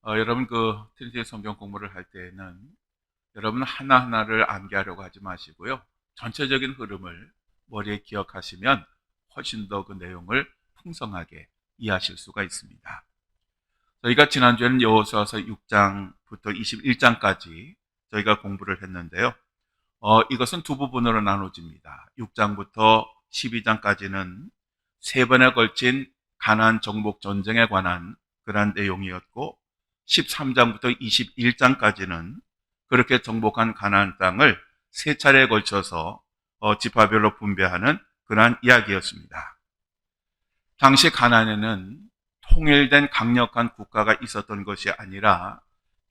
여러분 트리니티 성경 공부를 할 때에는 여러분 하나하나를 암기하려고 하지 마시고요. 전체적인 흐름을 머리에 기억하시면 훨씬 더 그 내용을 풍성하게 이해하실 수가 있습니다. 저희가 지난주에는 여호수아서 6장부터 21장까지 저희가 공부를 했는데요. 이것은 두 부분으로 나눠집니다. 6장부터 12장까지는 세 번에 걸친 가나안 정복 전쟁에 관한 그러한 내용이었고, 13장부터 21장까지는 그렇게 정복한 가나안 땅을 세 차례에 걸쳐서 지파별로 분배하는 그러한 이야기였습니다. 당시 가나안에는 통일된 강력한 국가가 있었던 것이 아니라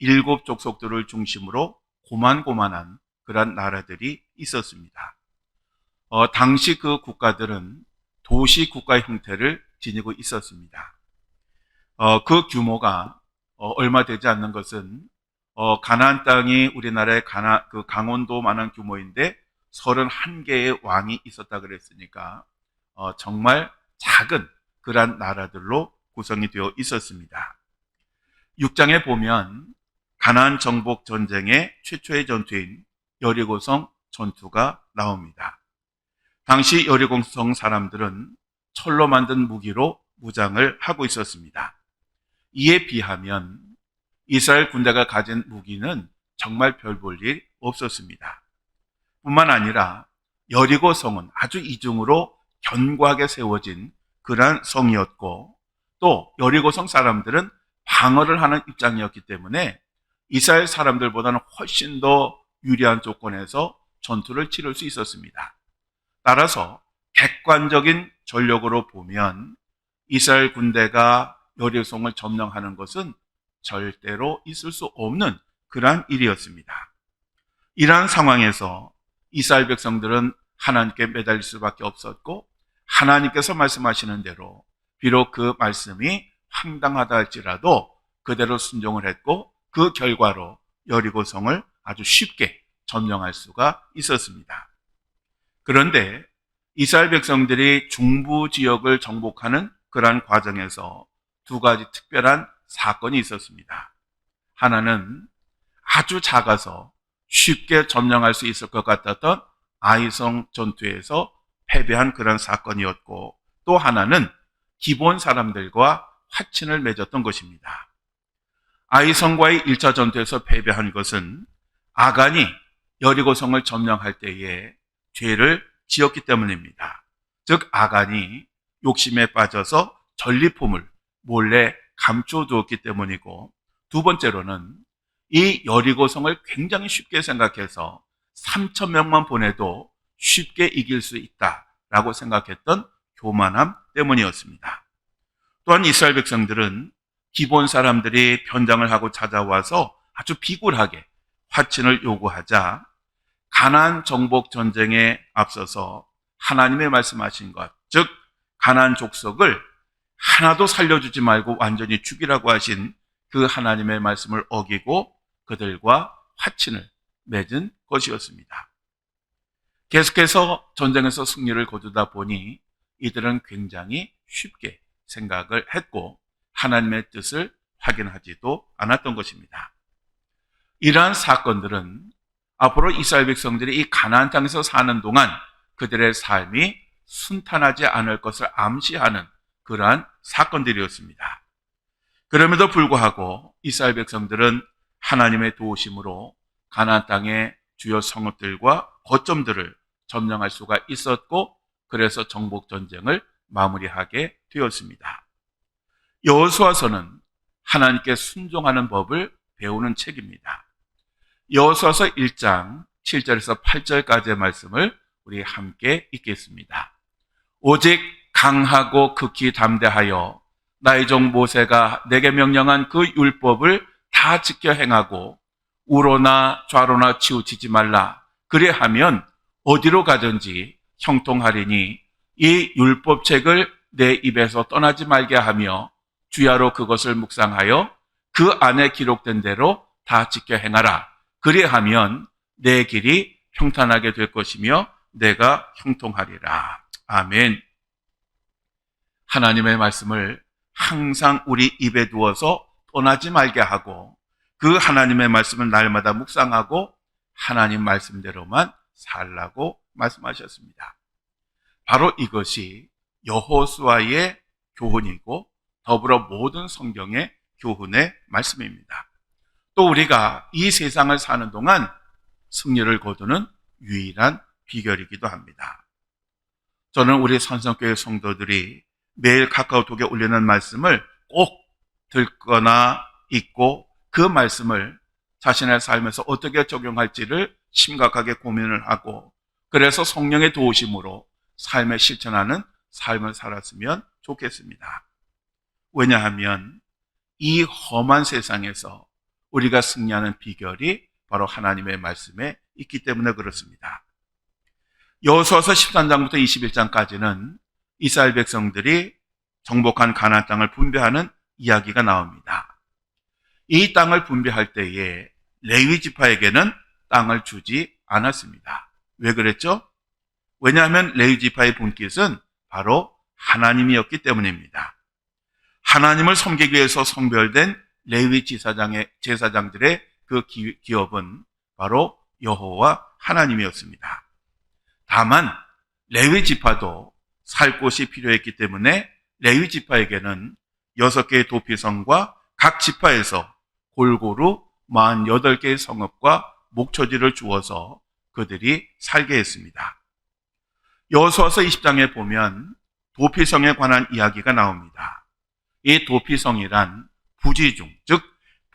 7족속들을 중심으로 고만고만한 그러한 나라들이 있었습니다. 당시 그 국가들은 도시 국가 형태를 지니고 있었습니다. 그 규모가 얼마 되지 않는 것은 가나안 땅이 우리나라의 강원도만한 규모인데 31개의 왕이 있었다 그랬으니까 정말 작은 그러한 나라들로 구성이 되어 있었습니다. 6장에 보면 가나안 정복 전쟁의 최초의 전투인 여리고성 전투가 나옵니다. 당시 여리고성 사람들은 철로 만든 무기로 무장을 하고 있었습니다. 이에 비하면 이스라엘 군대가 가진 무기는 정말 별 볼 일 없었습니다. 뿐만 아니라 여리고성은 아주 이중으로 견고하게 세워진 그러한 성이었고, 또 여리고성 사람들은 방어를 하는 입장이었기 때문에 이스라엘 사람들보다는 훨씬 더 유리한 조건에서 전투를 치를 수 있었습니다. 따라서 객관적인 전력으로 보면 이스라엘 군대가 여리고성을 점령하는 것은 절대로 있을 수 없는 그러한 일이었습니다. 이러한 상황에서 이스라엘 백성들은 하나님께 매달릴 수밖에 없었고, 하나님께서 말씀하시는 대로 비록 그 말씀이 황당하다 할지라도 그대로 순종을 했고, 그 결과로 여리고성을 아주 쉽게 점령할 수가 있었습니다. 그런데 이스라엘 백성들이 중부 지역을 정복하는 그러한 과정에서 두 가지 특별한 사건이 있었습니다. 하나는 아주 작아서 쉽게 점령할 수 있을 것 같았던 아이성 전투에서 패배한 그런 사건이었고, 또 하나는 기본 사람들과 화친을 맺었던 것입니다. 아이성과의 1차 전투에서 패배한 것은 아간이 여리고성을 점령할 때에 죄를 지었기 때문입니다. 즉 아간이 욕심에 빠져서 전리품을 몰래 감춰두었기 때문이고, 두 번째로는 이 여리고성을 굉장히 쉽게 생각해서 3,000명만 보내도 쉽게 이길 수 있다라고 생각했던 교만함 때문이었습니다. 또한 이스라엘 백성들은 기본 사람들이 변장을 하고 찾아와서 아주 비굴하게 화친을 요구하자 가나안 정복 전쟁에 앞서서 하나님의 말씀하신 것, 즉 가나안 족속을 하나도 살려주지 말고 완전히 죽이라고 하신 그 하나님의 말씀을 어기고 그들과 화친을 맺은 것이었습니다. 계속해서 전쟁에서 승리를 거두다 보니 이들은 굉장히 쉽게 생각을 했고 하나님의 뜻을 확인하지도 않았던 것입니다. 이러한 사건들은 앞으로 이스라엘 백성들이 이 가나안 땅에서 사는 동안 그들의 삶이 순탄하지 않을 것을 암시하는 그러한 사건들이었습니다. 그럼에도 불구하고 이스라엘 백성들은 하나님의 도우심으로 가나안 땅의 주요 성읍들과 거점들을 점령할 수가 있었고, 그래서 정복 전쟁을 마무리하게 되었습니다. 여호수아서는 하나님께 순종하는 법을 배우는 책입니다. 여호수아서 1장 7절에서 8절까지의 말씀을 우리 함께 읽겠습니다. 오직 강하고 극히 담대하여 나의 종 모세가 내게 명령한 그 율법을 다 지켜 행하고 우로나 좌로나 치우치지 말라. 그래하면 어디로 가든지 형통하리니 이 율법책을 내 입에서 떠나지 말게 하며 주야로 그것을 묵상하여 그 안에 기록된 대로 다 지켜 행하라. 그래하면 내 길이 평탄하게 될 것이며 내가 형통하리라. 아멘. 하나님의 말씀을 항상 우리 입에 두어서 떠나지 말게 하고 그 하나님의 말씀을 날마다 묵상하고 하나님 말씀대로만 살라고 말씀하셨습니다. 바로 이것이 여호수아의 교훈이고 더불어 모든 성경의 교훈의 말씀입니다. 또 우리가 이 세상을 사는 동안 승리를 거두는 유일한 비결이기도 합니다. 저는 우리 산성교회 성도들이 매일 카카오톡에 올리는 말씀을 꼭 듣거나 읽고 그 말씀을 자신의 삶에서 어떻게 적용할지를 심각하게 고민을 하고 그래서 성령의 도우심으로 삶에 실천하는 삶을 살았으면 좋겠습니다. 왜냐하면 이 험한 세상에서 우리가 승리하는 비결이 바로 하나님의 말씀에 있기 때문에 그렇습니다. 여호수아서 13장부터 21장까지는 이스라엘 백성들이 정복한 가나안 땅을 분배하는 이야기가 나옵니다. 이 땅을 분배할 때에 레위 지파에게는 땅을 주지 않았습니다. 왜 그랬죠? 왜냐하면 레위 지파의 본깃은 바로 하나님이었기 때문입니다. 하나님을 섬기기 위해서 성별된 레위 제사장들의 그 기업은 바로 여호와 하나님이었습니다. 다만 레위 지파도 살 곳이 필요했기 때문에 레위 지파에게는 6개의 도피성과 각 지파에서 골고루 48개의 성읍과 목초지를 주어서 그들이 살게 했습니다. 여호수아서 20장에 보면 도피성에 관한 이야기가 나옵니다. 이 도피성이란 부지중, 즉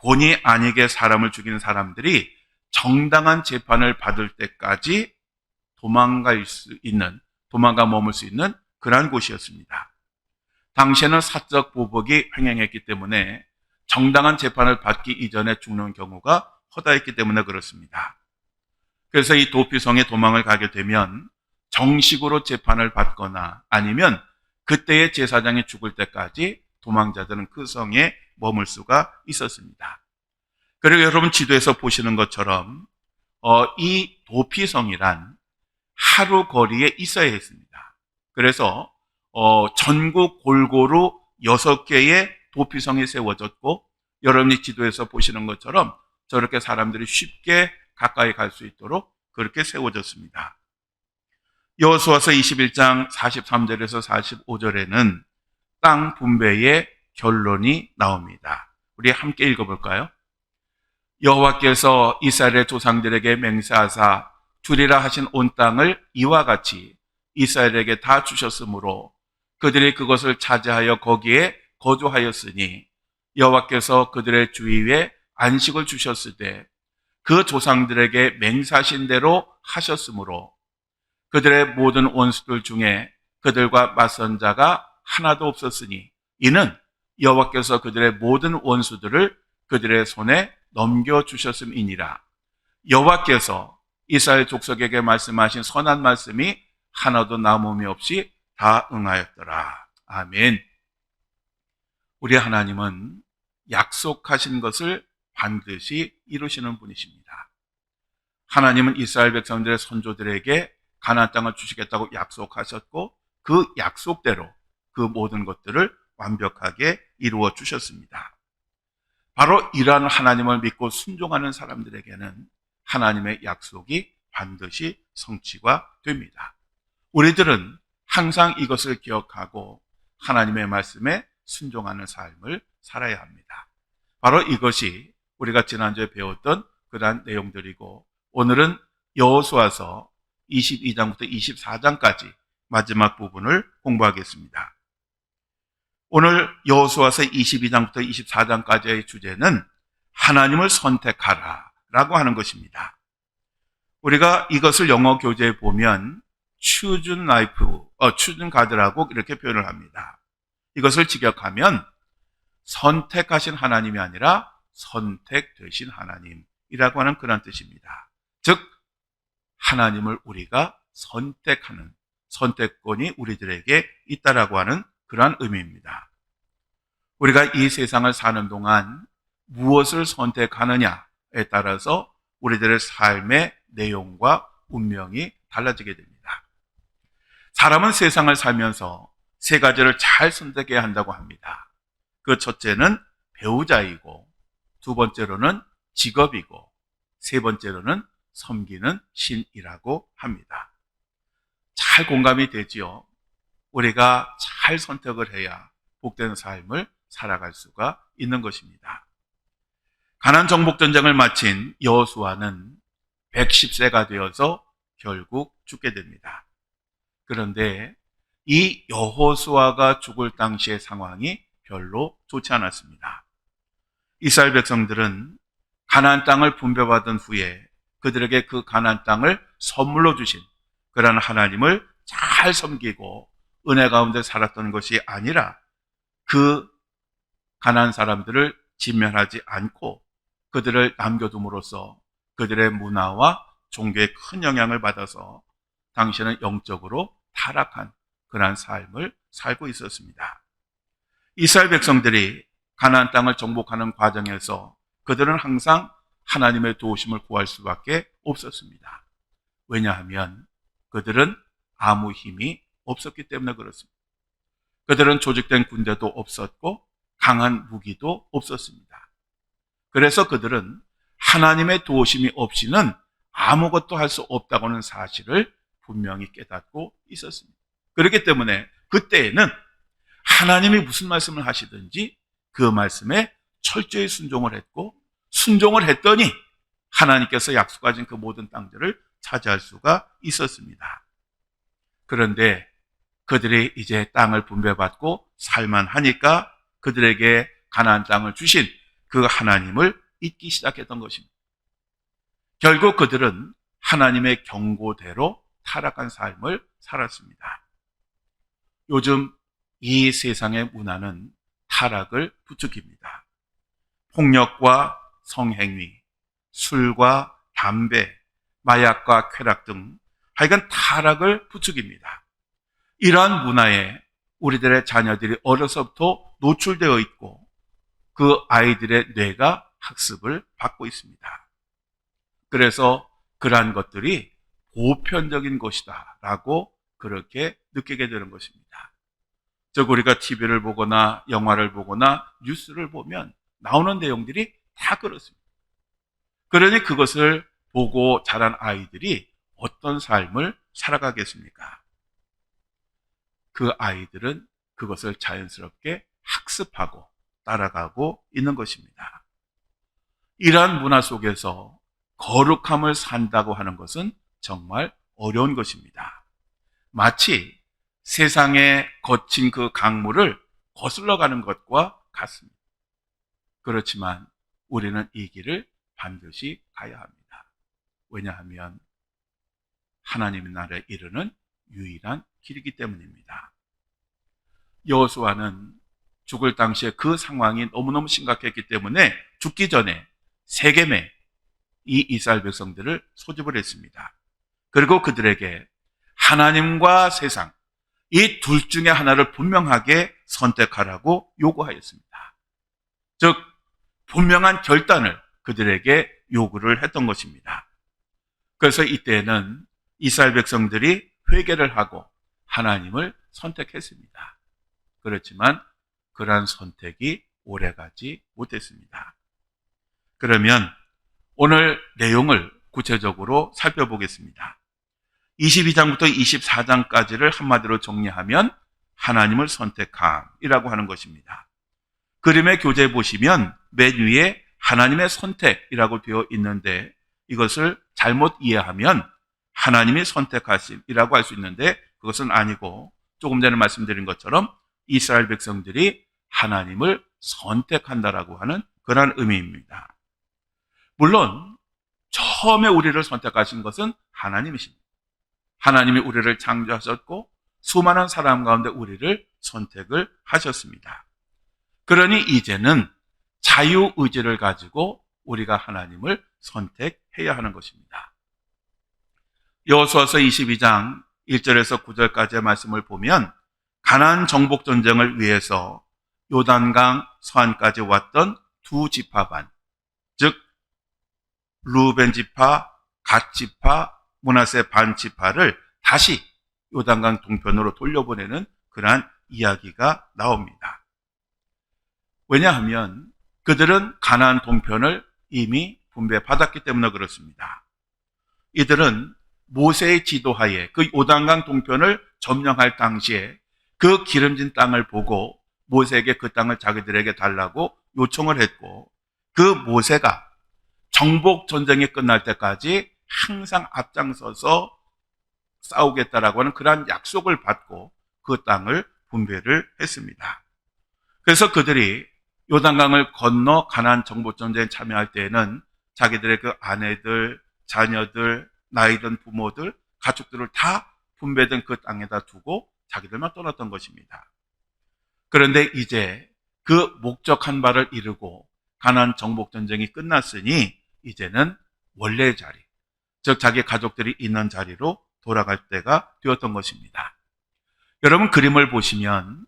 본의 아니게 사람을 죽인 사람들이 정당한 재판을 받을 때까지 도망가 머물 수 있는 그러한 곳이었습니다. 당시에는 사적 보복이 횡행했기 때문에 정당한 재판을 받기 이전에 죽는 경우가 허다했기 때문에 그렇습니다. 그래서 이 도피성에 도망을 가게 되면 정식으로 재판을 받거나 아니면 그때의 제사장이 죽을 때까지 도망자들은 그 성에 머물 수가 있었습니다. 그리고 여러분 지도에서 보시는 것처럼 이 도피성이란 하루 거리에 있어야 했습니다. 그래서 전국 골고루 6개의 도피성이 세워졌고 여러분이 지도에서 보시는 것처럼 저렇게 사람들이 쉽게 가까이 갈 수 있도록 그렇게 세워졌습니다. 여호수아서 21장 43절에서 45절에는 땅 분배의 결론이 나옵니다. 우리 함께 읽어볼까요? 여호와께서 이스라엘의 조상들에게 맹세하사 주리라 하신 온 땅을 이와 같이 이스라엘에게 다 주셨으므로 그들이 그것을 차지하여 거기에 거주하였으니 여호와께서 그들의 주위에 안식을 주셨으되 그 조상들에게 맹세하신 대로 하셨으므로 그들의 모든 원수들 중에 그들과 맞선 자가 하나도 없었으니 이는 여호와께서 그들의 모든 원수들을 그들의 손에 넘겨주셨음이니라. 여호와께서 이스라엘 족속에게 말씀하신 선한 말씀이 하나도 남음이 없이 다 응하였더라. 아멘. 우리 하나님은 약속하신 것을 반드시 이루시는 분이십니다. 하나님은 이스라엘 백성들의 선조들에게 가나안 땅을 주시겠다고 약속하셨고 그 약속대로 그 모든 것들을 완벽하게 이루어 주셨습니다. 바로 이러한 하나님을 믿고 순종하는 사람들에게는 하나님의 약속이 반드시 성취가 됩니다. 우리들은 항상 이것을 기억하고 하나님의 말씀에 순종하는 삶을 살아야 합니다. 바로 이것이 우리가 지난주에 배웠던 그러한 내용들이고 오늘은 여호수아서 22장부터 24장까지 마지막 부분을 공부하겠습니다. 오늘 여호수아서 22장부터 24장까지의 주제는 하나님을 선택하라 라고 하는 것입니다. 우리가 이것을 영어 교재에 보면 choose God라고 이렇게 표현을 합니다. 이것을 직역하면 선택하신 하나님이 아니라 선택되신 하나님이라고 하는 그런 뜻입니다. 즉 하나님을 우리가 선택하는 선택권이 우리들에게 있다라고 하는 그러한 의미입니다. 우리가 이 세상을 사는 동안 무엇을 선택하느냐에 따라서 우리들의 삶의 내용과 운명이 달라지게 됩니다. 사람은 세상을 살면서 세 가지를 잘 선택해야 한다고 합니다. 그 첫째는 배우자이고, 두 번째로는 직업이고, 세 번째로는 섬기는 신이라고 합니다. 잘 공감이 되지요? 우리가 잘 선택을 해야 복된 삶을 살아갈 수가 있는 것입니다. 가나안 정복 전쟁을 마친 여호수아는 110세가 되어서 결국 죽게 됩니다. 그런데 이 여호수아가 죽을 당시의 상황이 별로 좋지 않았습니다. 이스라엘 백성들은 가나안 땅을 분배받은 후에 그들에게 그 가나안 땅을 선물로 주신 그런 하나님을 잘 섬기고 은혜 가운데 살았던 것이 아니라 그 가나안 사람들을 진멸하지 않고 그들을 남겨둠으로써 그들의 문화와 종교에 큰 영향을 받아서 당시에는 영적으로 타락한 그러한 삶을 살고 있었습니다. 이스라엘 백성들이 가나안 땅을 정복하는 과정에서 그들은 항상 하나님의 도우심을 구할 수밖에 없었습니다. 왜냐하면 그들은 아무 힘이 없었기 때문에 그렇습니다. 그들은 조직된 군대도 없었고 강한 무기도 없었습니다. 그래서 그들은 하나님의 도우심이 없이는 아무것도 할 수 없다고는 사실을 분명히 깨닫고 있었습니다. 그렇기 때문에 그때에는 하나님이 무슨 말씀을 하시든지 그 말씀에 철저히 순종을 했고, 순종을 했더니 하나님께서 약속하신 그 모든 땅들을 차지할 수가 있었습니다. 그런데 그들이 이제 땅을 분배받고 살만하니까 그들에게 가나안 땅을 주신 그 하나님을 잊기 시작했던 것입니다. 결국 그들은 하나님의 경고대로 타락한 삶을 살았습니다. 요즘 이 세상의 문화는 타락을 부추깁니다. 폭력과 성행위, 술과 담배, 마약과 쾌락 등 하여간 타락을 부추깁니다. 이러한 문화에 우리들의 자녀들이 어려서부터 노출되어 있고 그 아이들의 뇌가 학습을 받고 있습니다. 그래서 그러한 것들이 보편적인 것이다 라고 그렇게 느끼게 되는 것입니다. 즉 우리가 TV를 보거나 영화를 보거나 뉴스를 보면 나오는 내용들이 다 그렇습니다. 그러니 그것을 보고 자란 아이들이 어떤 삶을 살아가겠습니까? 그 아이들은 그것을 자연스럽게 학습하고 따라가고 있는 것입니다. 이러한 문화 속에서 거룩함을 산다고 하는 것은 정말 어려운 것입니다. 마치 세상에 거친 그 강물을 거슬러 가는 것과 같습니다. 그렇지만 우리는 이 길을 반드시 가야 합니다. 왜냐하면 하나님의 나라에 이르는 유일한 길이기 때문입니다. 여호수아는 죽을 당시에 그 상황이 너무너무 심각했기 때문에 죽기 전에 세겜에 이 이스라엘 백성들을 소집을 했습니다. 그리고 그들에게 하나님과 세상 이 둘 중에 하나를 분명하게 선택하라고 요구하였습니다. 즉 분명한 결단을 그들에게 요구를 했던 것입니다. 그래서 이때는 이스라엘 백성들이 회개를 하고 하나님을 선택했습니다. 그렇지만 그러한 선택이 오래가지 못했습니다. 그러면 오늘 내용을 구체적으로 살펴보겠습니다. 22장부터 24장까지를 한마디로 정리하면 하나님을 선택함이라고 하는 것입니다. 그림의 교재에 보시면 맨 위에 하나님의 선택이라고 되어 있는데 이것을 잘못 이해하면 하나님이 선택하심이라고 할 수 있는데 그것은 아니고 조금 전에 말씀드린 것처럼 이스라엘 백성들이 하나님을 선택한다라고 하는 그런 의미입니다. 물론 처음에 우리를 선택하신 것은 하나님이십니다. 하나님이 우리를 창조하셨고 수많은 사람 가운데 우리를 선택을 하셨습니다. 그러니 이제는 자유의지를 가지고 우리가 하나님을 선택해야 하는 것입니다. 여호수아서 22장 1절에서 9절까지의 말씀을 보면 가나안 정복 전쟁을 위해서 요단강 서안까지 왔던 두 지파반, 즉 루벤 지파, 갓 지파, 므낫세 반 지파를 다시 요단강 동편으로 돌려보내는 그러한 이야기가 나옵니다. 왜냐하면 그들은 가나안 동편을 이미 분배받았기 때문에 그렇습니다. 이들은 모세의 지도하에 그 요단강 동편을 점령할 당시에 그 기름진 땅을 보고 모세에게 그 땅을 자기들에게 달라고 요청을 했고, 그 모세가 정복 전쟁이 끝날 때까지 항상 앞장서서 싸우겠다라고 하는 그러한 약속을 받고 그 땅을 분배를 했습니다. 그래서 그들이 요단강을 건너 가나안 정복 전쟁에 참여할 때에는 자기들의 그 아내들, 자녀들, 나이든 부모들, 가족들을 다 분배된 그 땅에다 두고 자기들만 떠났던 것입니다. 그런데 이제 그 목적한 바를 이루고 가나안 정복 전쟁이 끝났으니 이제는 원래의 자리, 즉 자기 가족들이 있는 자리로 돌아갈 때가 되었던 것입니다. 여러분, 그림을 보시면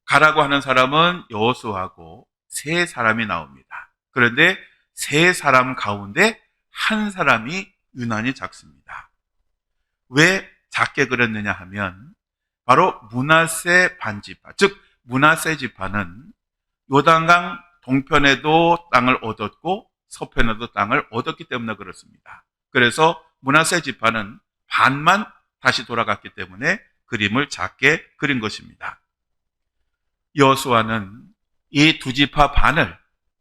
가라고 하는 사람은 여호수아고 세 사람이 나옵니다. 그런데 세 사람 가운데 한 사람이 유난히 작습니다. 왜 작게 그렸느냐 하면 바로 므낫세 반지파, 즉 므낫세 지파는 요단강 동편에도 땅을 얻었고 서편에도 땅을 얻었기 때문에 그렇습니다. 그래서 므낫세 지파는 반만 다시 돌아갔기 때문에 그림을 작게 그린 것입니다. 여호수아는 이 두 지파 반을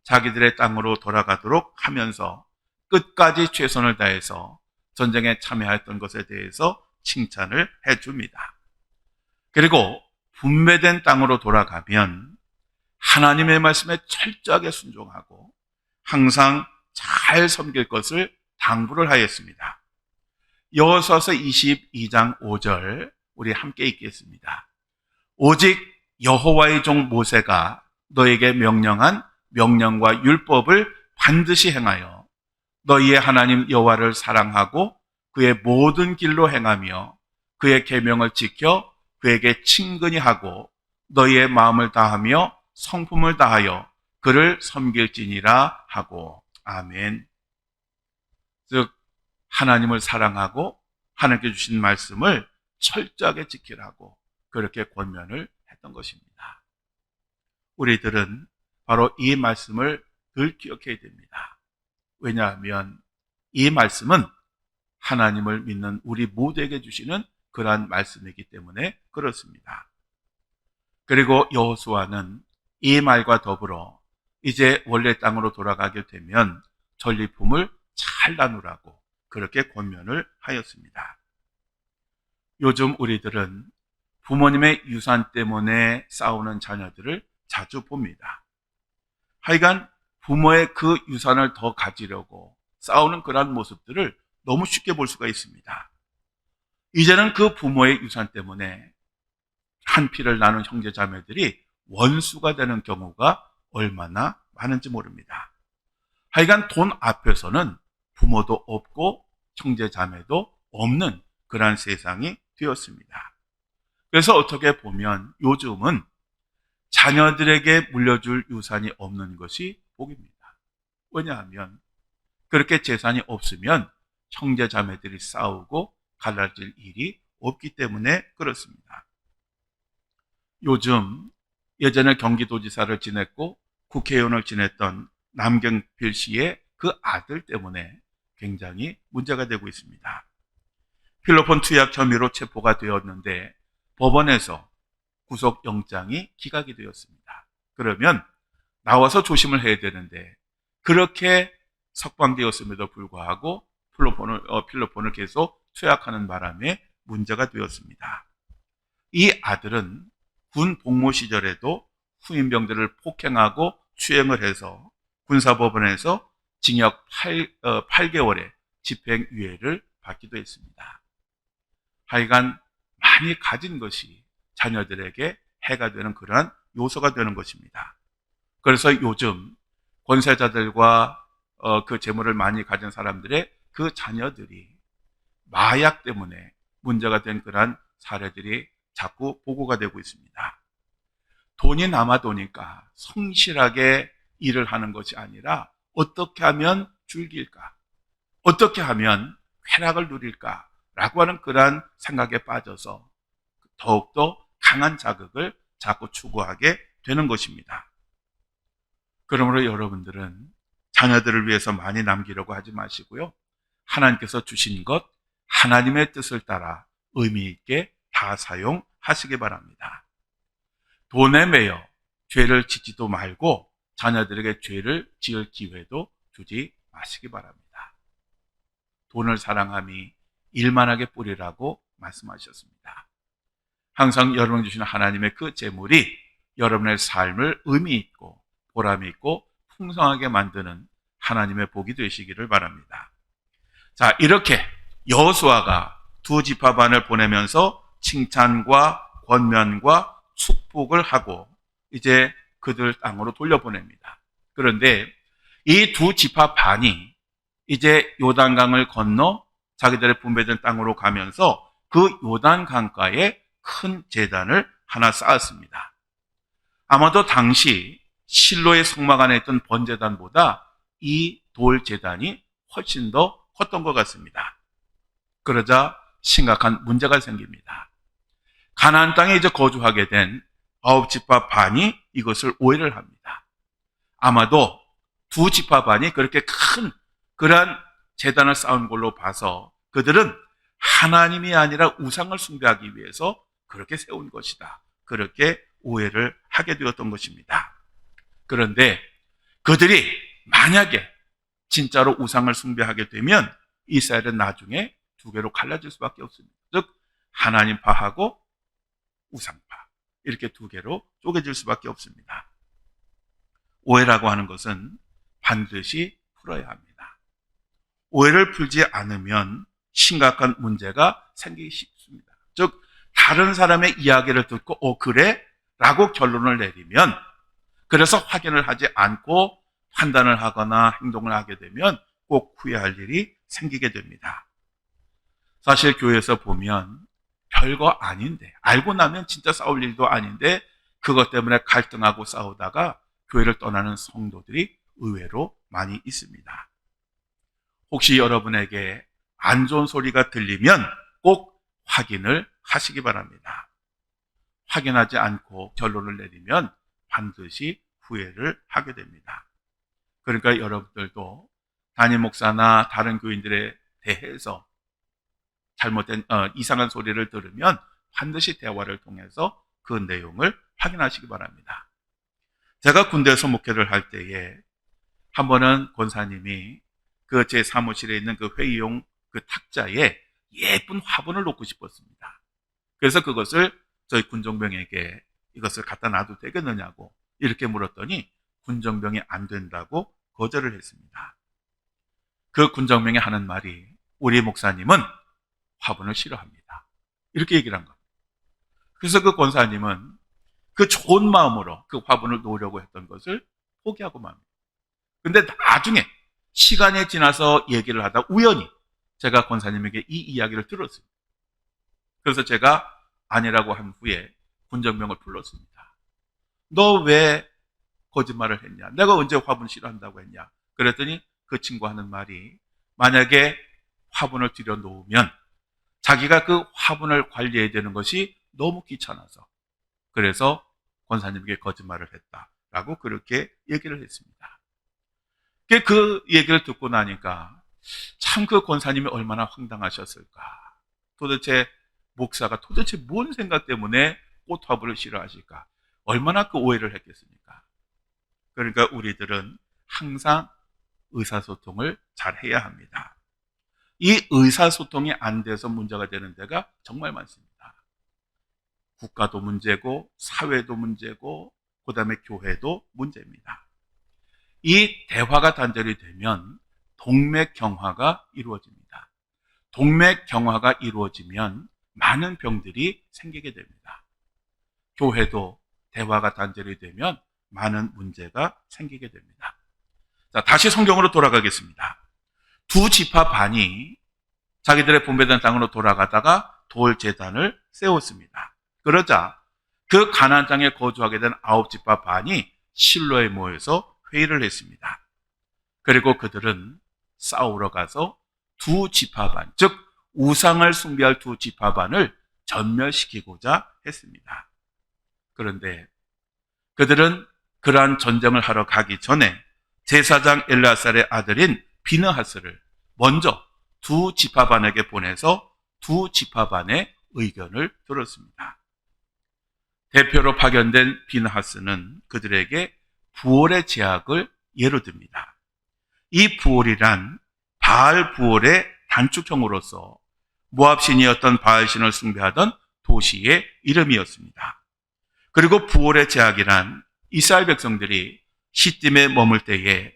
자기들의 땅으로 돌아가도록 하면서 끝까지 최선을 다해서 전쟁에 참여했던 것에 대해서 칭찬을 해줍니다. 그리고 분배된 땅으로 돌아가면 하나님의 말씀에 철저하게 순종하고 항상 잘 섬길 것을 당부를 하였습니다. 여호수아서 22장 5절 우리 함께 읽겠습니다. 오직 여호와의 종 모세가 너에게 명령한 명령과 율법을 반드시 행하여 너희의 하나님 여호와를 사랑하고 그의 모든 길로 행하며 그의 계명을 지켜 그에게 친근히 하고 너희의 마음을 다하며 성품을 다하여 그를 섬길지니라 하고. 아멘. 즉 하나님을 사랑하고 하나님께 주신 말씀을 철저하게 지키라고 그렇게 권면을 했던 것입니다. 우리들은 바로 이 말씀을 늘 기억해야 됩니다. 왜냐하면 이 말씀은 하나님을 믿는 우리 모두에게 주시는 그러한 말씀이기 때문에 그렇습니다. 그리고 여호수아는 이 말과 더불어 이제 원래 땅으로 돌아가게 되면 전리품을 잘 나누라고 그렇게 권면을 하였습니다. 요즘 우리들은 부모님의 유산 때문에 싸우는 자녀들을 자주 봅니다. 하여간 부모의 그 유산을 더 가지려고 싸우는 그러한 모습들을 너무 쉽게 볼 수가 있습니다. 이제는 그 부모의 유산 때문에 한 피를 나눈 형제 자매들이 원수가 되는 경우가 얼마나 많은지 모릅니다. 하여간 돈 앞에서는 부모도 없고 형제 자매도 없는 그러한 세상이 되었습니다. 그래서 어떻게 보면 요즘은 자녀들에게 물려줄 유산이 없는 것이 복입니다. 왜냐하면 그렇게 재산이 없으면 형제 자매들이 싸우고 갈라질 일이 없기 때문에 그렇습니다. 요즘 예전에 경기도지사를 지냈고 국회의원을 지냈던 남경필 씨의 그 아들 때문에 굉장히 문제가 되고 있습니다. 필로폰 투약 혐의로 체포가 되었는데 법원에서 구속영장이 기각이 되었습니다. 그러면 나와서 조심을 해야 되는데 그렇게 석방되었음에도 불구하고 필로폰을 계속 투약하는 바람에 문제가 되었습니다. 이 아들은 군 복무 시절에도 후임병들을 폭행하고 추행을 해서 군사법원에서 징역 8개월의 집행유예를 받기도 했습니다. 하여간 많이 가진 것이 자녀들에게 해가 되는 그러한 요소가 되는 것입니다. 그래서 요즘 권세자들과 그 재물을 많이 가진 사람들의 그 자녀들이 마약 때문에 문제가 된 그러한 사례들이 자꾸 보고가 되고 있습니다. 돈이 남아도니까 성실하게 일을 하는 것이 아니라 어떻게 하면 즐길까? 어떻게 하면 쾌락을 누릴까라고 하는 그러한 생각에 빠져서 더욱더 강한 자극을 자꾸 추구하게 되는 것입니다. 그러므로 여러분들은 자녀들을 위해서 많이 남기려고 하지 마시고요. 하나님께서 주신 것, 하나님의 뜻을 따라 의미 있게 다 사용하시기 바랍니다. 돈에 매여 죄를 짓지도 말고 자녀들에게 죄를 지을 기회도 주지 마시기 바랍니다. 돈을 사랑함이 일만하게 뿌리라고 말씀하셨습니다. 항상 여러분 주시는 하나님의 그 재물이 여러분의 삶을 의미 있고 보람 있고 풍성하게 만드는 하나님의 복이 되시기를 바랍니다. 자, 이렇게 여호수아가 두 지파반을 보내면서 칭찬과 권면과 축복을 하고 이제 그들 땅으로 돌려보냅니다. 그런데 이 두 지파반이 이제 요단강을 건너 자기들의 분배된 땅으로 가면서 그 요단강가에 큰 제단을 하나 쌓았습니다. 아마도 당시 실로의 성막 안에 있던 번제단보다 이 돌 제단이 훨씬 더 컸던 것 같습니다. 그러자 심각한 문제가 생깁니다. 가나안 땅에 이제 거주하게 된 9지파 반이 이것을 오해를 합니다. 아마도 두 지파 반이 그렇게 큰 그러한 제단을 쌓은 걸로 봐서 그들은 하나님이 아니라 우상을 숭배하기 위해서 그렇게 세운 것이다. 그렇게 오해를 하게 되었던 것입니다. 그런데 그들이 만약에 진짜로 우상을 숭배하게 되면 이스라엘은 나중에 두 개로 갈라질 수밖에 없습니다. 즉 하나님파하고 우상파 이렇게 두 개로 쪼개질 수밖에 없습니다. 오해라고 하는 것은 반드시 풀어야 합니다. 오해를 풀지 않으면 심각한 문제가 생기기 쉽습니다. 즉 다른 사람의 이야기를 듣고 그래? 라고 결론을 내리면 그래서 확인을 하지 않고 판단을 하거나 행동을 하게 되면 꼭 후회할 일이 생기게 됩니다. 사실 교회에서 보면 별거 아닌데 알고 나면 진짜 싸울 일도 아닌데 그것 때문에 갈등하고 싸우다가 교회를 떠나는 성도들이 의외로 많이 있습니다. 혹시 여러분에게 안 좋은 소리가 들리면 꼭 확인을 하시기 바랍니다. 확인하지 않고 결론을 내리면 반드시 후회를 하게 됩니다. 그러니까 여러분들도 담임 목사나 다른 교인들에 대해서 잘못된 이상한 소리를 들으면 반드시 대화를 통해서 그 내용을 확인하시기 바랍니다. 제가 군대에서 목회를 할 때에 한 번은 권사님이 그 제 사무실에 있는 그 회의용 그 탁자에 예쁜 화분을 놓고 싶었습니다. 그래서 그것을 저희 군정병에게 이것을 갖다 놔도 되겠느냐고 이렇게 물었더니 군정병이 안 된다고 거절을 했습니다. 그 군정병이 하는 말이 우리 목사님은 화분을 싫어합니다. 이렇게 얘기를 한 겁니다. 그래서 그 권사님은 그 좋은 마음으로 그 화분을 놓으려고 했던 것을 포기하고 맙니다. 근데 나중에 시간이 지나서 얘기를 하다 우연히 제가 권사님에게 이 이야기를 들었습니다. 그래서 제가 아니라고 한 후에 군정병을 불렀습니다. 너 왜 거짓말을 했냐? 내가 언제 화분 싫어한다고 했냐? 그랬더니 그 친구 하는 말이 만약에 화분을 들여놓으면 자기가 그 화분을 관리해야 되는 것이 너무 귀찮아서 그래서 권사님에게 거짓말을 했다라고 그렇게 얘기를 했습니다. 그 얘기를 듣고 나니까 참 그 권사님이 얼마나 황당하셨을까. 도대체 목사가 도대체 뭔 생각 때문에 꽃화분을 싫어하실까? 얼마나 그 오해를 했겠습니까? 그러니까 우리들은 항상 의사소통을 잘 해야 합니다. 이 의사소통이 안 돼서 문제가 되는 데가 정말 많습니다. 국가도 문제고 사회도 문제고 그다음에 교회도 문제입니다. 이 대화가 단절이 되면 동맥경화가 이루어집니다. 동맥경화가 이루어지면 많은 병들이 생기게 됩니다. 교회도 대화가 단절이 되면 많은 문제가 생기게 됩니다. 자, 다시 성경으로 돌아가겠습니다. 두 지파 반이 자기들의 분배된 땅으로 돌아가다가 돌 제단을 세웠습니다. 그러자 그 가나안 땅에 거주하게 된 9지파 반이 실로에 모여서 회의를 했습니다. 그리고 그들은 싸우러 가서 두 지파반, 즉 우상을 숭배할 두 지파반을 전멸시키고자 했습니다. 그런데 그들은 그러한 전쟁을 하러 가기 전에 제사장 엘르아살의 아들인 비느하스를 먼저 두 지파반에게 보내서 두 지파반의 의견을 들었습니다. 대표로 파견된 비느하스는 그들에게 부올의 제약을 예로 듭니다. 이 부올이란 바알 부올의 단축형으로서 모압 신이었던 바알 신을 숭배하던 도시의 이름이었습니다. 그리고 부올의 제약이란 이스라엘 백성들이 시딤에 머물 때에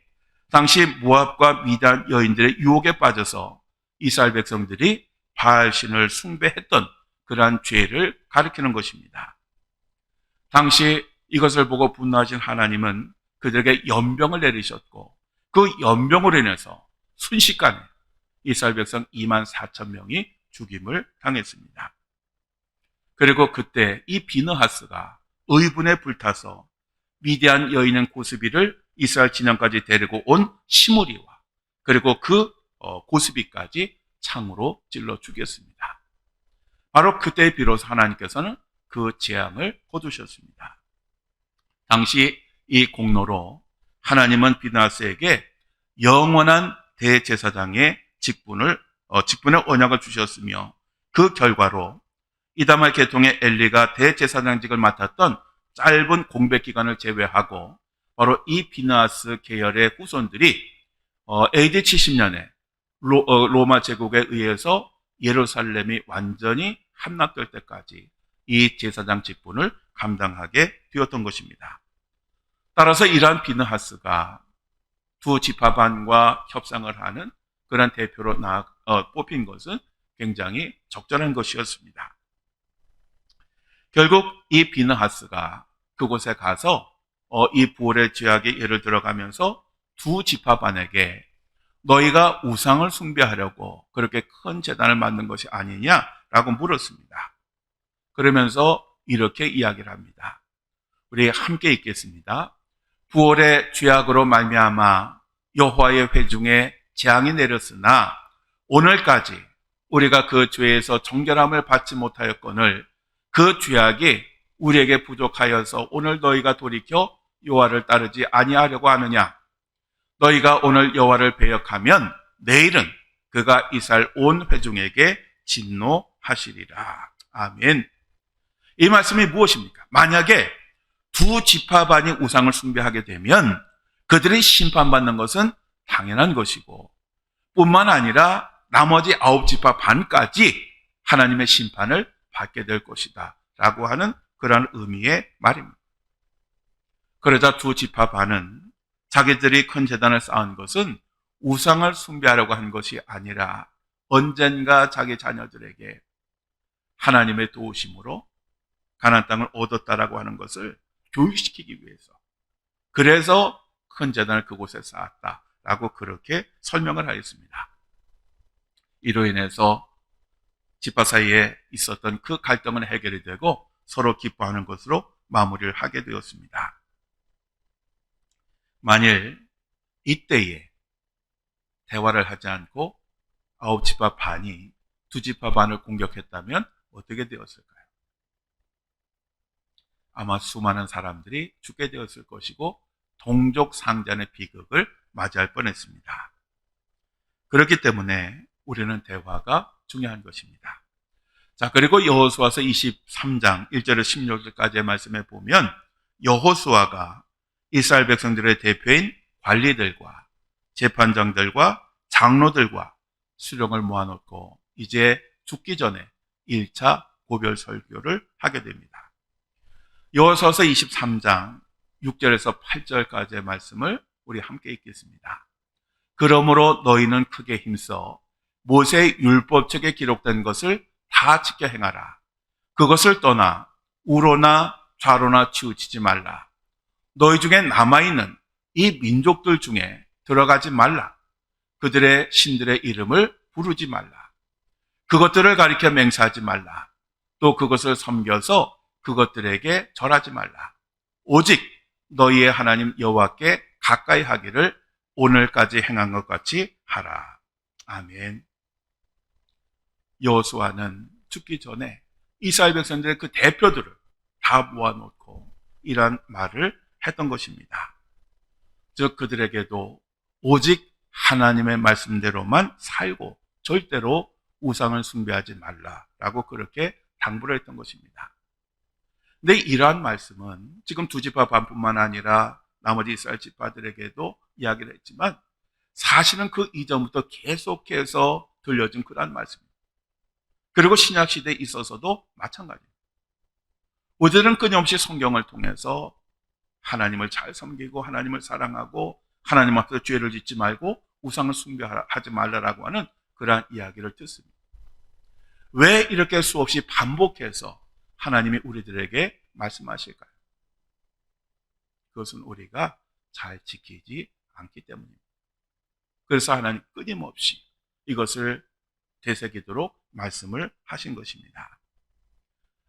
당시 모압과 미단 여인들의 유혹에 빠져서 이스라엘 백성들이 바알 신을 숭배했던 그러한 죄를 가리키는 것입니다. 당시 이것을 보고 분노하신 하나님은 그들에게 연병을 내리셨고 그 연병으로 인해서 순식간에 이스라엘 백성 2만 4천 명이 죽임을 당했습니다. 그리고 그때 이 비느하스가 의분에 불타서 미디안 여인인 고스비를 이스라엘 진영까지 데리고 온 시므리와 그리고 그 고스비까지 창으로 찔러 죽였습니다. 바로 그때 비로소 하나님께서는 그 재앙을 거두셨습니다. 당시 이 공로로 하나님은 비느하스에게 영원한 대제사장의 직분의 언약을 주셨으며 그 결과로 이다말 계통의 엘리가 대제사장직을 맡았던 짧은 공백 기간을 제외하고 바로 이 비느하스 계열의 후손들이 AD 70년에 로마 제국에 의해서 예루살렘이 완전히 함락될 때까지 이 제사장 직분을 감당하게 되었던 것입니다. 따라서 이러한 비느하스가 두 지파반과 협상을 하는 그런 대표로 뽑힌 것은 굉장히 적절한 것이었습니다. 결국 이 비느하스가 그곳에 가서 이 부올의 죄악의 예를 들어가면서 두 지파반에게 너희가 우상을 숭배하려고 그렇게 큰 제단을 만든 것이 아니냐라고 물었습니다. 그러면서 이렇게 이야기를 합니다. 우리 함께 읽겠습니다. 부올의 죄악으로 말미암아 여호와의 회중에 재앙이 내렸으나 오늘까지 우리가 그 죄에서 정결함을 받지 못하였거늘 그 죄악이 우리에게 부족하여서 오늘 너희가 돌이켜 여호와를 따르지 아니하려고 하느냐? 너희가 오늘 여호와를 배역하면 내일은 그가 이스라엘 온 회중에게 진노하시리라. 아멘. 이 말씀이 무엇입니까? 만약에 두 지파반이 우상을 숭배하게 되면 그들이 심판받는 것은 당연한 것이고 뿐만 아니라 나머지 9지파반까지 하나님의 심판을 받게 될 것이다 라고 하는 그러한 의미의 말입니다. 그러자 두 지파반은 자기들이 큰 제단을 쌓은 것은 우상을 숭배하려고 한 것이 아니라 언젠가 자기 자녀들에게 하나님의 도우심으로 가나안 땅을 얻었다라고 하는 것을 교육시키기 위해서 그래서 큰 제단을 그곳에 쌓았다라고 그렇게 설명을 하였습니다. 이로 인해서 지파 사이에 있었던 그 갈등은 해결이 되고 서로 기뻐하는 것으로 마무리를 하게 되었습니다. 만일 이때에 대화를 하지 않고 9지파 반이 2지파 반을 공격했다면 어떻게 되었을까요? 아마 수많은 사람들이 죽게 되었을 것이고 동족 상잔의 비극을 맞이할 뻔했습니다. 그렇기 때문에 우리는 대화가 중요한 것입니다. 자, 그리고 여호수아서 23장 1절에서 16절까지의 말씀에 보면 여호수아가 이스라엘 백성들의 대표인 관리들과 재판장들과 장로들과 수령을 모아놓고 이제 죽기 전에 1차 고별 설교를 하게 됩니다. 여호수아서 23장 6절에서 8절까지의 말씀을 우리 함께 읽겠습니다. 그러므로 너희는 크게 힘써 모세의 율법책에 기록된 것을 다 지켜 행하라. 그것을 떠나 우로나 좌로나 치우치지 말라. 너희 중에 남아있는 이 민족들 중에 들어가지 말라. 그들의 신들의 이름을 부르지 말라. 그것들을 가리켜 맹세하지 말라. 또 그것을 섬겨서 그것들에게 절하지 말라. 오직 너희의 하나님 여호와께 가까이 하기를 오늘까지 행한 것 같이 하라. 아멘. 여호수아는 죽기 전에 이스라엘 백성들의 그 대표들을 다 모아놓고 이러한 말을 했던 것입니다. 즉 그들에게도 오직 하나님의 말씀대로만 살고 절대로 우상을 숭배하지 말라라고 그렇게 당부를 했던 것입니다. 근데 이러한 말씀은 지금 두 지파 반뿐만 아니라 나머지 이스라엘 지파들에게도 이야기를 했지만 사실은 그 이전부터 계속해서 들려준 그러한 말씀입니다. 그리고 신약 시대에 있어서도 마찬가지입니다. 우리들은 끊임없이 성경을 통해서 하나님을 잘 섬기고 하나님을 사랑하고 하나님 앞에서 죄를 짓지 말고 우상을 숭배하지 말라라고 하는 그러한 이야기를 듣습니다. 왜 이렇게 수없이 반복해서 하나님이 우리들에게 말씀하실까요? 그것은 우리가 잘 지키지 않기 때문입니다. 그래서 하나님 끊임없이 이것을 되새기도록 말씀을 하신 것입니다.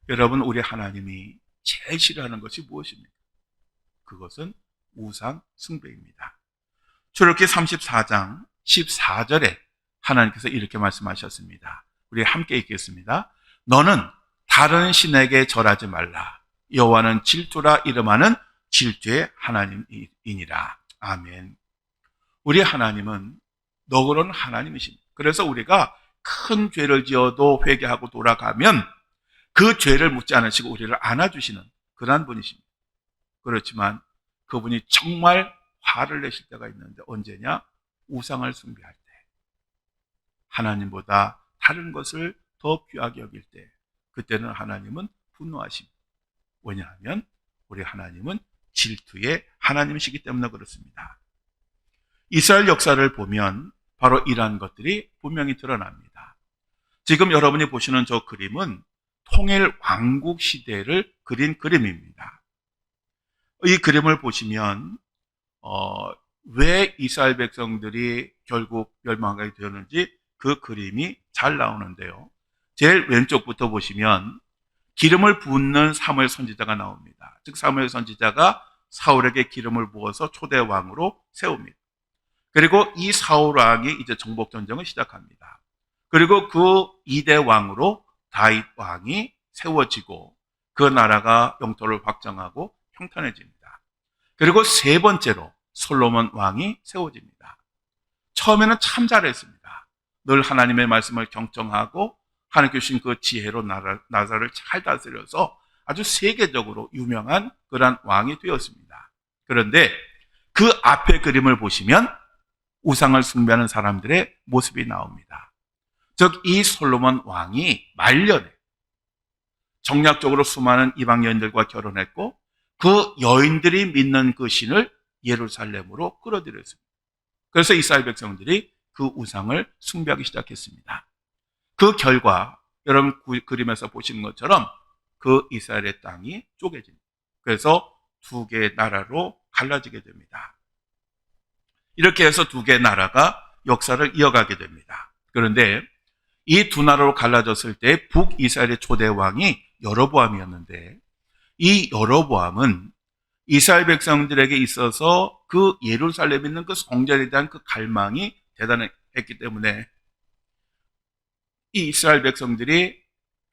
여러분, 우리 하나님이 제일 싫어하는 것이 무엇입니까? 그것은 우상 숭배입니다. 출애굽기 34장 14절에 하나님께서 이렇게 말씀하셨습니다. 우리 함께 읽겠습니다. 너는 다른 신에게 절하지 말라. 여호와는 질투라 이름하는 질투의 하나님이니라. 아멘. 우리 하나님은 너그러운 하나님이십니다. 그래서 우리가 큰 죄를 지어도 회개하고 돌아가면 그 죄를 묻지 않으시고 우리를 안아주시는 그러한 분이십니다. 그렇지만 그분이 정말 화를 내실 때가 있는데 언제냐? 우상을 숭배할 때, 하나님보다 다른 것을 더 귀하게 여길 때, 그때는 하나님은 분노하십니다. 왜냐하면 우리 하나님은 질투의 하나님이시기 때문에 그렇습니다. 이스라엘 역사를 보면 바로 이러한 것들이 분명히 드러납니다. 지금 여러분이 보시는 저 그림은 통일 왕국 시대를 그린 그림입니다. 이 그림을 보시면 왜 이스라엘 백성들이 결국 멸망하게 되었는지 그 그림이 잘 나오는데요. 제일 왼쪽부터 보시면 기름을 붓는 사무엘 선지자가 나옵니다. 즉 사무엘 선지자가 사울에게 기름을 부어서 초대 왕으로 세웁니다. 그리고 이 사울 왕이 이제 정복 전쟁을 시작합니다. 그리고 그 2대 왕으로 다윗 왕이 세워지고 그 나라가 영토를 확장하고 평탄해집니다. 그리고 세 번째로 솔로몬 왕이 세워집니다. 처음에는 참 잘했습니다. 늘 하나님의 말씀을 경청하고 하나님께 주신 그 지혜로 나라를 잘 다스려서 아주 세계적으로 유명한 그러한 왕이 되었습니다. 그런데 그 앞에 그림을 보시면 우상을 숭배하는 사람들의 모습이 나옵니다. 즉 이 솔로몬 왕이 말년에 정략적으로 수많은 이방 여인들과 결혼했고 그 여인들이 믿는 그 신을 예루살렘으로 끌어들였습니다. 그래서 이스라엘 백성들이 그 우상을 숭배하기 시작했습니다. 그 결과 여러분 그림에서 보시는 것처럼 그 이스라엘의 땅이 쪼개집니다. 그래서 두 개의 나라로 갈라지게 됩니다. 이렇게 해서 두 개의 나라가 역사를 이어가게 됩니다. 그런데 이 두 나라로 갈라졌을 때 북이스라엘의 초대 왕이 여로보암이었는데 이 여로보암은 이스라엘 백성들에게 있어서 그 예루살렘에 있는 그 성전에 대한 그 갈망이 대단했기 때문에 이 이스라엘 백성들이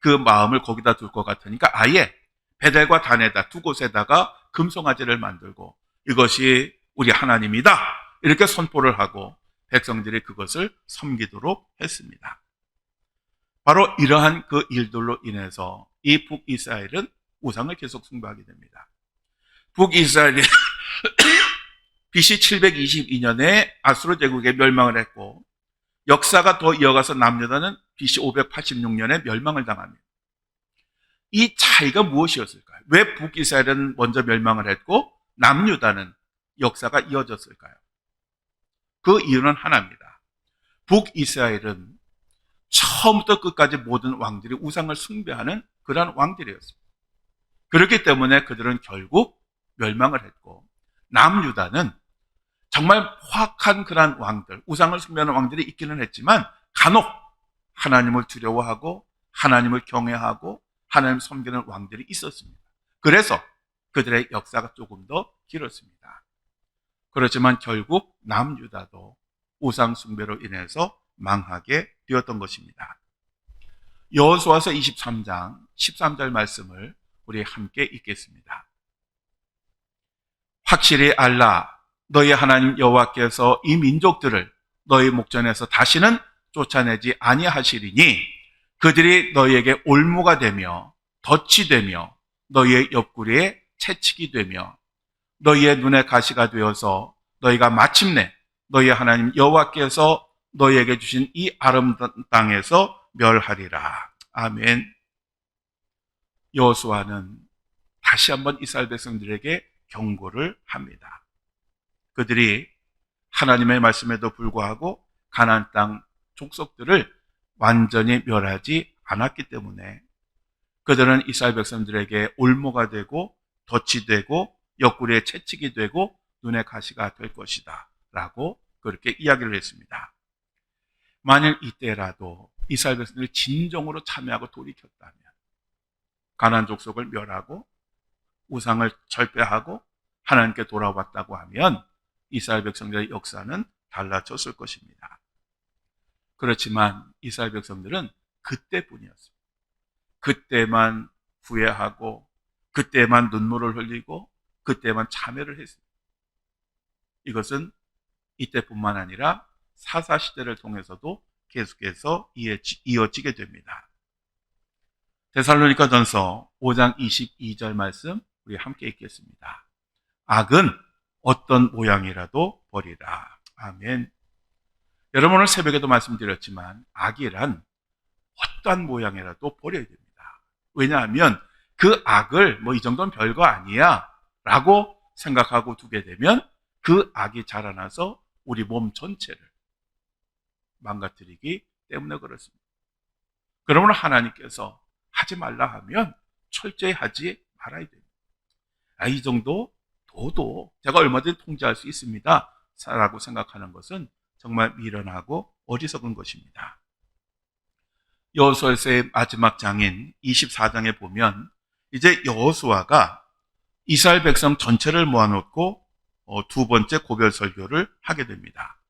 그 마음을 거기다 둘 것 같으니까 아예 베델과 단에다 두 곳에다가 금송아지를 만들고 이것이 우리 하나님이다 이렇게 선포를 하고 백성들이 그것을 섬기도록 했습니다. 바로 이러한 그 일들로 인해서 이 북이스라엘은 우상을 계속 숭배하게 됩니다. 북이스라엘이 BC 722년에 아수르 제국에 멸망을 했고 역사가 더 이어가서 남유다는 BC 586년에 멸망을 당합니다. 이 차이가 무엇이었을까요? 왜 북이스라엘은 먼저 멸망을 했고 남유다는 역사가 이어졌을까요? 그 이유는 하나입니다. 북이스라엘은 처음부터 끝까지 모든 왕들이 우상을 숭배하는 그러한 왕들이었습니다. 그렇기 때문에 그들은 결국 멸망을 했고 남유다는 정말 포악한 그러한 왕들, 우상을 숭배하는 왕들이 있기는 했지만 간혹 하나님을 두려워하고 하나님을 경외하고 하나님 섬기는 왕들이 있었습니다. 그래서 그들의 역사가 조금 더 길었습니다. 그렇지만 결국 남유다도 우상 숭배로 인해서 망하게 되었던 것입니다. 여호수아서 23장 13절 말씀을 우리 함께 읽겠습니다. 확실히 알라. 너희 하나님 여호와께서 이 민족들을 너희 목전에서 다시는 쫓아내지 아니하시리니 그들이 너희에게 올무가 되며 덫이 되며 너희의 옆구리에 채찍이 되며 너희의 눈에 가시가 되어서 너희가 마침내 너희 하나님 여호와께서 너희에게 주신 이 아름다운 땅에서 멸하리라. 아멘. 여호수아는 다시 한번 이스라엘 백성들에게 경고를 합니다. 그들이 하나님의 말씀에도 불구하고 가나안 땅 족속들을 완전히 멸하지 않았기 때문에 그들은 이스라엘 백성들에게 올무가 되고 덫이 되고 옆구리에 채찍이 되고 눈에 가시가 될 것이다 라고 그렇게 이야기를 했습니다. 만일 이때라도 이스라엘 백성들이 진정으로 참여하고 돌이켰다면 가나안 족속을 멸하고 우상을 철폐하고 하나님께 돌아왔다고 하면 이스라엘 백성들의 역사는 달라졌을 것입니다. 그렇지만 이스라엘 백성들은 그때뿐이었습니다. 그때만 후회하고 그때만 눈물을 흘리고 그때만 참회를 했습니다. 이것은 이때뿐만 아니라 사사시대를 통해서도 계속해서 이어지게 됩니다. 데살로니가전서 5장 22절 말씀 우리 함께 읽겠습니다. 악은 어떤 모양이라도 버리라. 아멘. 여러분 오늘 새벽에도 말씀드렸지만 악이란 어떠한 모양이라도 버려야 됩니다. 왜냐하면 그 악을 이 정도는 별거 아니야 라고 생각하고 두게 되면 그 악이 자라나서 우리 몸 전체를 망가뜨리기 때문에 그렇습니다. 그러므로 하나님께서 하지 말라 하면 철저히 하지 말아야 됩니다. 이 정도 도도 제가 얼마든지 통제할 수 있습니다 라고 생각하는 것은 정말 미련하고 어리석은 것입니다. 여호수아서의 마지막 장인 24장에 보면 이제 여호수아가 이스라엘 백성 전체를 모아놓고 두 번째 고별 설교를 하게 됩니다.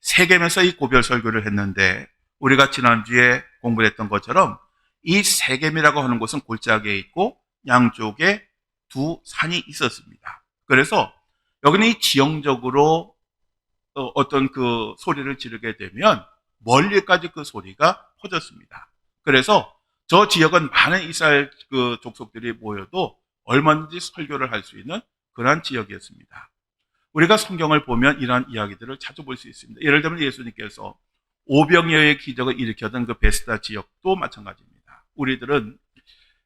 세겜에서 이 고별 설교를 했는데 우리가 지난주에 공부했던 것처럼 이 세겜이라고 하는 곳은 골짜기에 있고 양쪽에 두 산이 있었습니다. 그래서 여기는 이 지형적으로 어떤 그 소리를 지르게 되면 멀리까지 그 소리가 퍼졌습니다. 그래서 저 지역은 많은 이스라엘 그 족속들이 모여도 얼마든지 설교를 할 수 있는 그러한 지역이었습니다. 우리가 성경을 보면 이러한 이야기들을 찾아볼 수 있습니다. 예를 들면 예수님께서 오병이어의 기적을 일으켰던 그 베스다 지역도 마찬가지입니다. 우리들은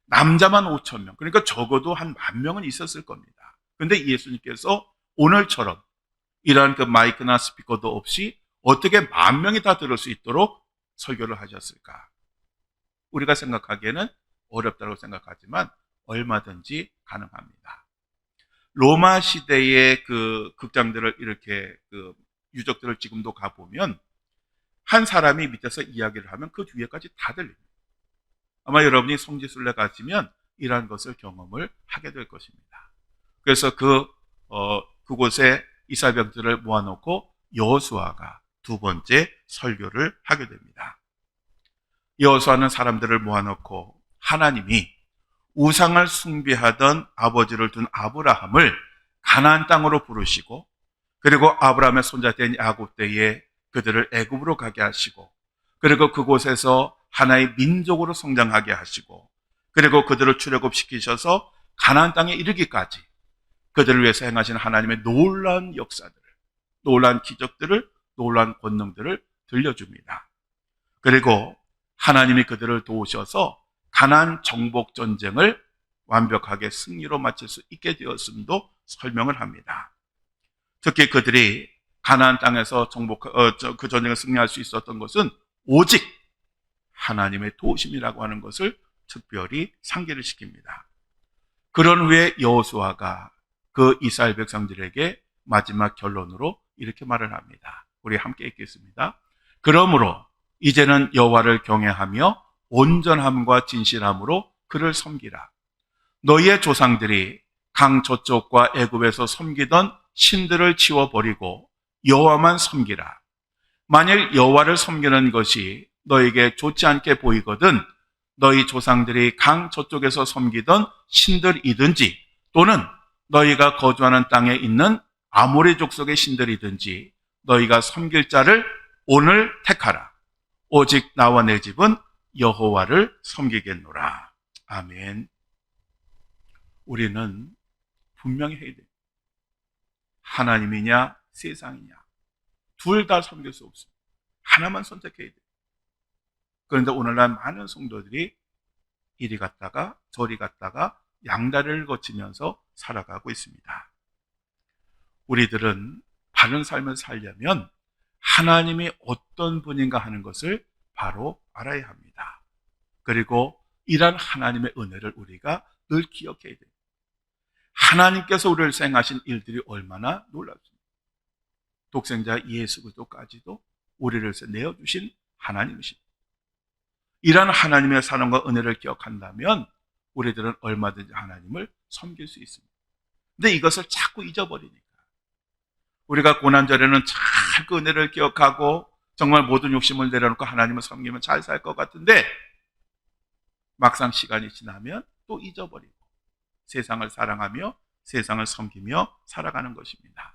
남자만 5,000명, 그러니까 적어도 한 10,000명은 있었을 겁니다. 그런데 예수님께서 오늘처럼 이러한 그 마이크나 스피커도 없이 어떻게 10,000명이 다 들을 수 있도록 설교를 하셨을까? 우리가 생각하기에는 어렵다고 생각하지만 얼마든지 가능합니다. 로마 시대의 그 극장들을 이렇게 그 유적들을 지금도 가보면 한 사람이 밑에서 이야기를 하면 그 뒤에까지 다 들립니다. 아마 여러분이 성지순례 가시면 이러한 것을 경험을 하게 될 것입니다. 그래서 그곳에 이스라엘 백성들을 모아놓고 여호수아가 두 번째 설교를 하게 됩니다. 여호수아는 사람들을 모아놓고 하나님이 우상을 숭배하던 아버지를 둔 아브라함을 가나안 땅으로 부르시고 그리고 아브라함의 손자된 야곱 때에 그들을 애굽으로 가게 하시고 그리고 그곳에서 하나의 민족으로 성장하게 하시고 그리고 그들을 출애굽시키셔서 가나안 땅에 이르기까지 그들을 위해서 행하신 하나님의 놀라운 역사들을, 놀라운 기적들을, 놀라운 권능들을 들려줍니다. 그리고 하나님이 그들을 도우셔서 가나안 정복 전쟁을 완벽하게 승리로 마칠 수 있게 되었음도 설명을 합니다. 특히 그들이 가나안 땅에서 그 전쟁을 승리할 수 있었던 것은 오직 하나님의 도우심이라고 하는 것을 특별히 상기를 시킵니다. 그런 후에 여호수아가 그 이스라엘 백성들에게 마지막 결론으로 이렇게 말을 합니다. 우리 함께 읽겠습니다. 그러므로 이제는 여호와를 경외하며 온전함과 진실함으로 그를 섬기라. 너희의 조상들이 강 저쪽과 애굽에서 섬기던 신들을 치워버리고 여호와만 섬기라. 만일 여호와를 섬기는 것이 너에게 좋지 않게 보이거든 너희 조상들이 강 저쪽에서 섬기던 신들이든지 또는 너희가 거주하는 땅에 있는 아모리 족속의 신들이든지 너희가 섬길 자를 오늘 택하라. 오직 나와 내 집은 여호와를 섬기겠노라. 아멘. 우리는 분명히 해야 돼요. 하나님이냐 세상이냐 둘 다 섬길 수 없습니다. 하나만 선택해야 돼요. 그런데 오늘날 많은 성도들이 이리 갔다가 저리 갔다가 양다리를 거치면서 살아가고 있습니다. 우리들은 바른 삶을 살려면 하나님이 어떤 분인가 하는 것을 바로 알아야 합니다. 그리고 이러한 하나님의 은혜를 우리가 늘 기억해야 돼요. 하나님께서 우리를 생하신 일들이 얼마나 놀랍습니다. 독생자 예수 그리스도까지도 우리를 내어주신 하나님이십니다. 이러한 하나님의 사랑과 은혜를 기억한다면 우리들은 얼마든지 하나님을 섬길 수 있습니다. 근데 이것을 자꾸 잊어버리니까 우리가 고난절에는 잘 그 은혜를 기억하고 정말 모든 욕심을 내려놓고 하나님을 섬기면 잘 살 것 같은데 막상 시간이 지나면 또 잊어버리고 세상을 사랑하며 세상을 섬기며 살아가는 것입니다.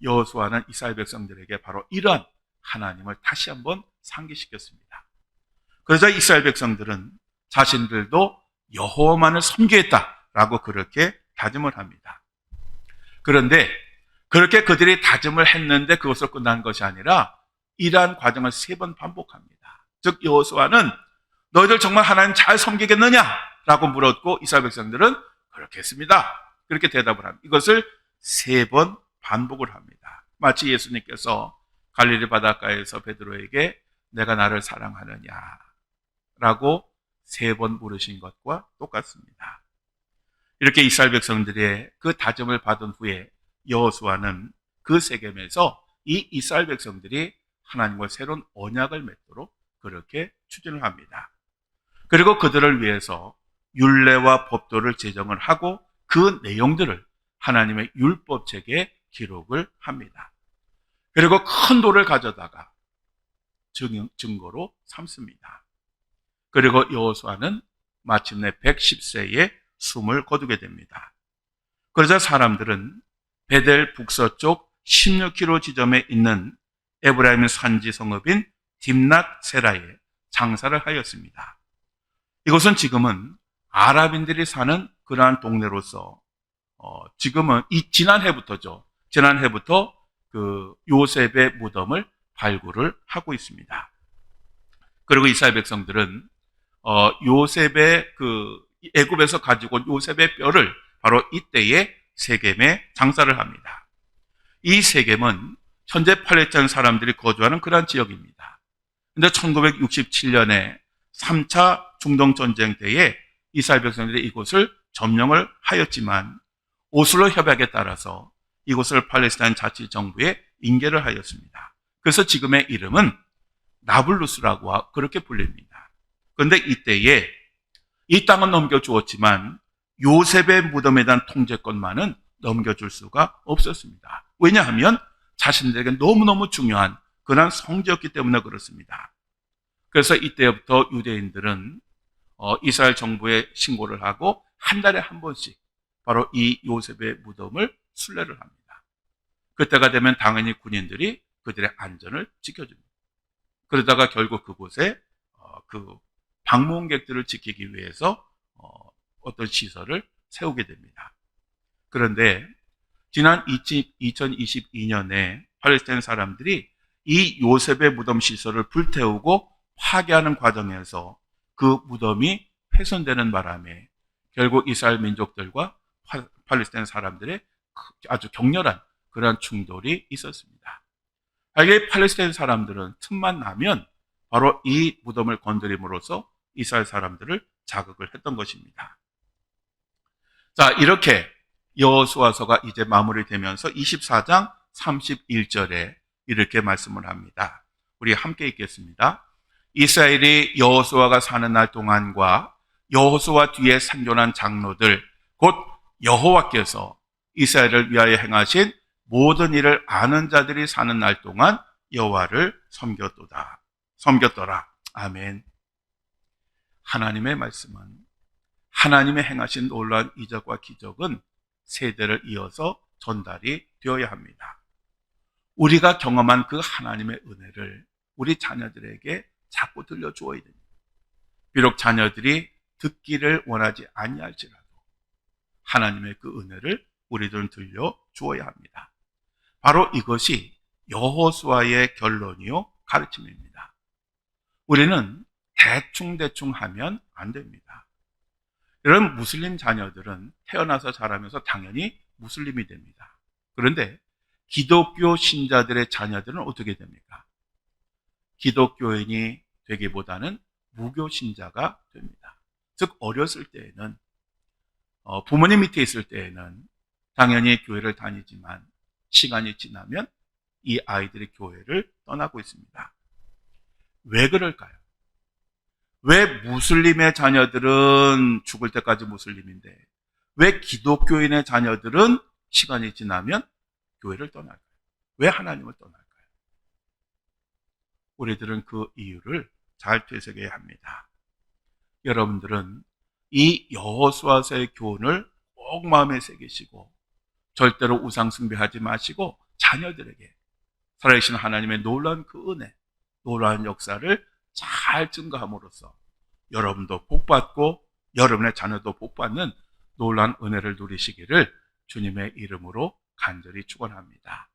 여호수아는 이스라엘 백성들에게 바로 이러한 하나님을 다시 한번 상기시켰습니다. 그래서 이스라엘 백성들은 자신들도 여호와만을 섬기겠다라고 그렇게 다짐을 합니다. 그런데 그렇게 그들이 다짐을 했는데 그것으로 끝난 것이 아니라 이러한 과정을 3번 반복합니다. 즉 여호수아는 너희들 정말 하나님 잘 섬기겠느냐? 라고 물었고 이스라엘 백성들은 그렇게 했습니다. 그렇게 대답을 합니다. 이것을 3번 반복을 합니다. 마치 예수님께서 갈릴리 바닷가에서 베드로에게 내가 나를 사랑하느냐? 라고 3번 물으신 것과 똑같습니다. 이렇게 이스라엘 백성들의 그 다짐을 받은 후에 여호수아는 그 세겜에서 이 이스라엘 백성들이 하나님과 새로운 언약을 맺도록 그렇게 추진을 합니다. 그리고 그들을 위해서 율례와 법도를 제정을 하고 그 내용들을 하나님의 율법책에 기록을 합니다. 그리고 큰 돌을 가져다가 증거로 삼습니다. 그리고 여호수아는 마침내 110세에 숨을 거두게 됩니다. 그러자 사람들은 베델 북서쪽 16km 지점에 있는 에브라임 산지 성읍인 딥낫 세라에 장사를 하였습니다. 이곳은 지금은 아랍인들이 사는 그러한 동네로서 지금은 지난해부터 그 요셉의 무덤을 발굴을 하고 있습니다. 그리고 이스라엘 백성들은 요셉의 그 애굽에서 가지고 온 요셉의 뼈를 바로 이때에 세겜에 장사를 합니다. 이 세겜은 현재 팔레스타인 사람들이 거주하는 그러한 지역입니다. 그런데 1967년에 3차 중동 전쟁 때에 이스라엘 백성들이 이곳을 점령을 하였지만 오슬로 협약에 따라서 이곳을 팔레스타인 자치정부에 인계를 하였습니다. 그래서 지금의 이름은 나블루스라고 그렇게 불립니다. 그런데 이때에 이 땅은 넘겨주었지만 요셉의 무덤에 대한 통제권만은 넘겨줄 수가 없었습니다. 왜냐하면 자신들에게 너무너무 중요한 그런 성지였기 때문에 그렇습니다. 그래서 이때부터 유대인들은 이스라엘 정부에 신고를 하고 한 달에 한 번씩 바로 이 요셉의 무덤을 순례를 합니다. 그때가 되면 당연히 군인들이 그들의 안전을 지켜줍니다. 그러다가 결국 그곳에 그 방문객들을 지키기 위해서 어떤 시설을 세우게 됩니다. 그런데 지난 2022년에 팔레스타인 사람들이 이 요셉의 무덤 시설을 불태우고 파괴하는 과정에서 그 무덤이 훼손되는 바람에 결국 이스라엘 민족들과 팔레스타인 사람들의 아주 격렬한 그러한 충돌이 있었습니다. 이게 팔레스타인 사람들은 틈만 나면 바로 이 무덤을 건드림으로써 이스라엘 사람들을 자극을 했던 것입니다. 자, 이렇게 여호수아서가 이제 마무리되면서 24장 31절에 이렇게 말씀을 합니다. 우리 함께 읽겠습니다. 이스라엘이 여호수아가 사는 날 동안과 여호수아 뒤에 생존한 장로들 곧 여호와께서 이스라엘을 위하여 행하신 모든 일을 아는 자들이 사는 날 동안 여호와를 섬겼더라. 아멘. 하나님의 말씀은 하나님의 행하신 놀라운 이적과 기적은 세대를 이어서 전달이 되어야 합니다. 우리가 경험한 그 하나님의 은혜를 우리 자녀들에게 자꾸 들려주어야 됩니다. 비록 자녀들이 듣기를 원하지 아니할지라도 하나님의 그 은혜를 우리들은 들려주어야 합니다. 바로 이것이 여호수아의 결론이요 가르침입니다. 우리는 대충 하면 안 됩니다. 이런 무슬림 자녀들은 태어나서 자라면서 당연히 무슬림이 됩니다. 그런데 기독교 신자들의 자녀들은 어떻게 됩니까? 기독교인이 되기보다는 무교 신자가 됩니다. 즉 어렸을 때에는 부모님 밑에 있을 때에는 당연히 교회를 다니지만 시간이 지나면 이 아이들이 교회를 떠나고 있습니다. 왜 그럴까요? 왜 무슬림의 자녀들은 죽을 때까지 무슬림인데 왜 기독교인의 자녀들은 시간이 지나면 교회를 떠날까요? 왜 하나님을 떠날까요? 우리들은 그 이유를 잘 되새겨야 합니다. 여러분들은 이 여호수아서의 교훈을 꼭 마음에 새기시고 절대로 우상 숭배하지 마시고 자녀들에게 살아계신 하나님의 놀라운 그 은혜, 놀라운 역사를 잘 증거함으로써 여러분도 복받고 여러분의 자녀도 복받는 놀라운 은혜를 누리시기를 주님의 이름으로 간절히 축원합니다.